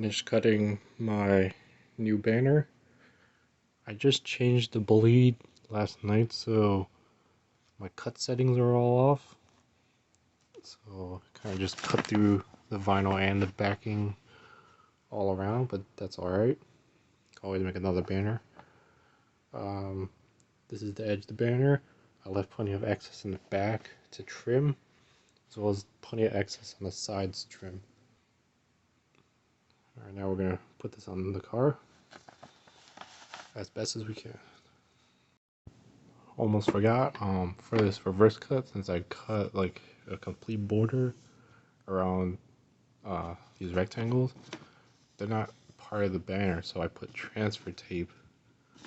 Finished cutting my new banner. I just changed the bleed last night, so my cut settings are all off. So kind of just cut through the vinyl and the backing all around, but that's alright. Always make another banner. This is the edge of the banner. I left plenty of excess in the back to trim, as well as plenty of excess on the sides to trim. Alright, now we're going to put this on the car as best as we can. Almost forgot, for this reverse cut, since I cut like a complete border around these rectangles, they're not part of the banner, so I put transfer tape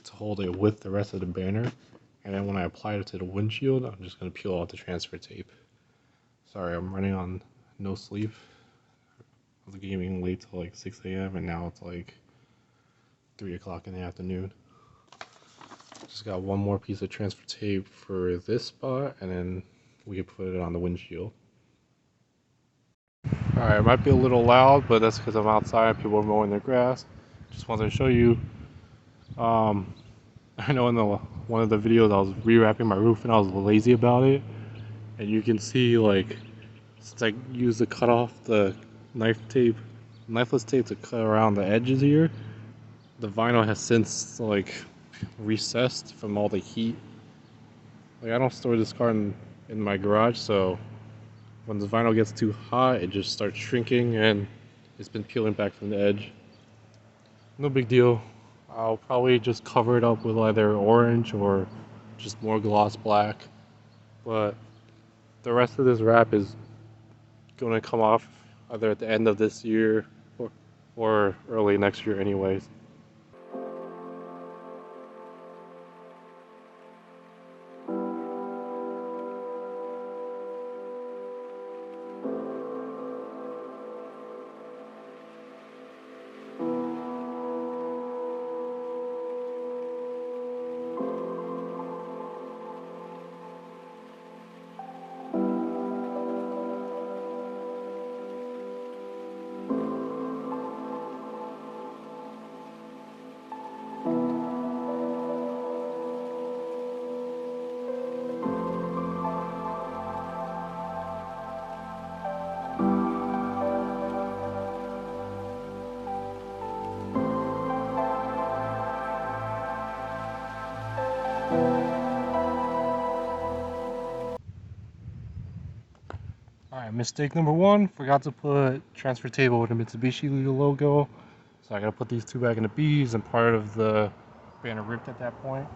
to hold it with the rest of the banner, and then when I apply it to the windshield, I'm just going to peel out the transfer tape. Sorry, I'm running on no sleep. I was gaming late till like 6 a.m. and now it's like 3 o'clock in the afternoon. Just got one more piece of transfer tape for this spot, and then we can put it on the windshield. Alright, it might be a little loud, but that's because I'm outside, people are mowing their grass. Just wanted to show you, I know in one of the videos I was rewrapping my roof and I was lazy about it. And you can see, like, since I used to cut off the knifeless tape to cut around the edges here, the vinyl has since, like, recessed from all the heat. Like, I don't store this car in my garage, so when the vinyl gets too hot, it just starts shrinking and it's been peeling back from the edge. No big deal. I'll probably just cover it up with either orange or just more gloss black. But the rest of this wrap is going to come off either at the end of this year or early next year anyways. Alright, mistake number one, forgot to put transfer tape with the Mitsubishi logo. So I gotta put these two back in the B's, and part of the banner ripped at that point.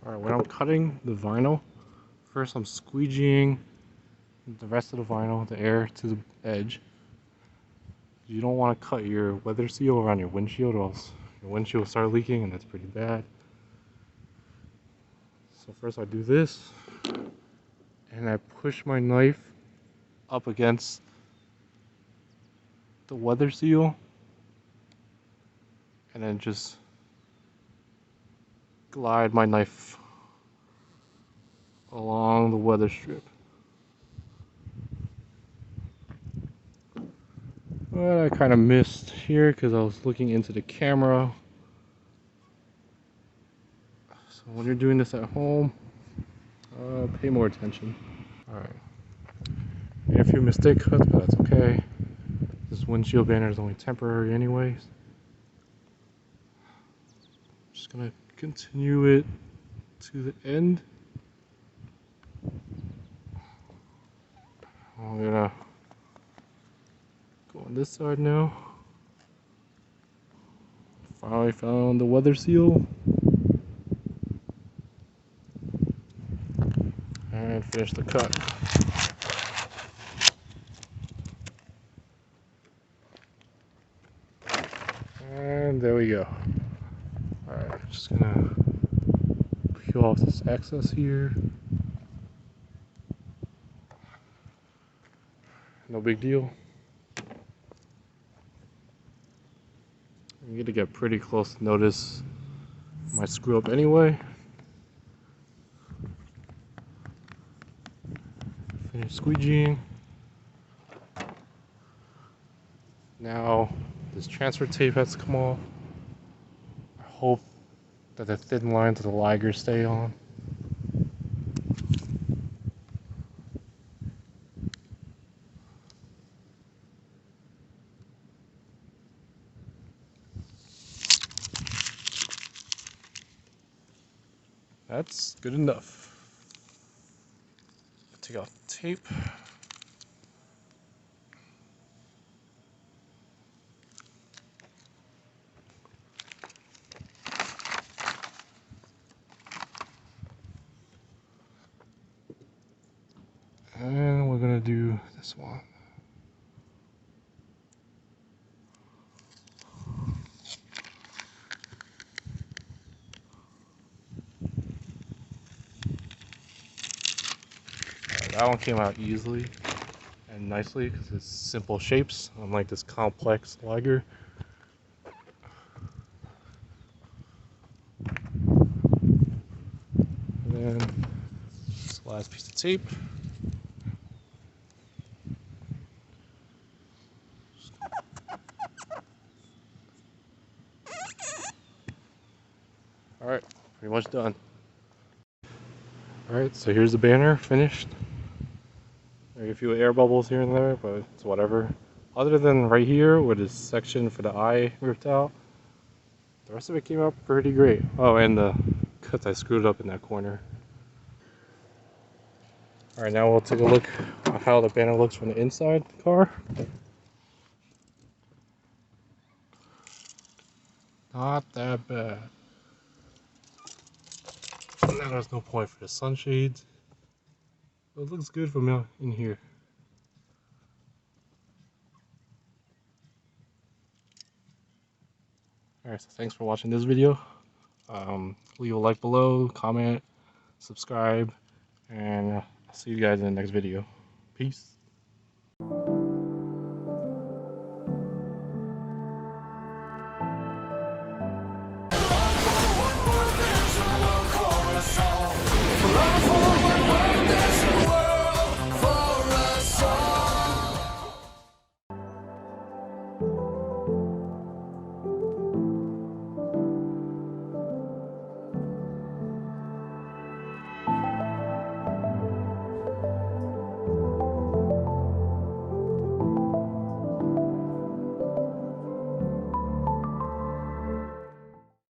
Alright, when I'm cutting the vinyl, first I'm squeegeeing the rest of the vinyl, the air to the edge. You don't want to cut your weather seal around your windshield, or else your windshield will start leaking, and that's pretty bad. So first I do this, and I push my knife up against the weather seal, and then just glide my knife along the weather strip. But I kind of missed here because I was looking into the camera. So when you're doing this at home, pay more attention. Alright. Made a few mistake cuts, but that's okay. This windshield banner is only temporary anyways. Just gonna continue it to the end. I'm gonna go on this side now. Finally found the weather seal. And finish the cut. And there we go. Alright, just gonna peel off this excess here. No big deal. I'm gonna get pretty close to notice. Might screw up anyway. Finish squeegeeing. Now this transfer tape has to come off. I hope that the thin lines of the liger stay on. That's good enough. Take off the tape. And we're gonna do this one. That one came out easily and nicely because it's simple shapes, unlike this complex liger. And then this last piece of tape. Alright, pretty much done. Alright, so here's the banner finished. There are a few air bubbles here and there, but it's whatever. Other than right here where this section for the eye ripped out, the rest of it came out pretty great. Oh, and the cuts I screwed up in that corner. Alright, now we'll take a look at how the banner looks from the inside the car. Not that bad. Now there's no point for the sunshades. But it looks good from out in here. Alright, so thanks for watching this video. Leave a like below, comment, subscribe, and I'll see you guys in the next video. Peace.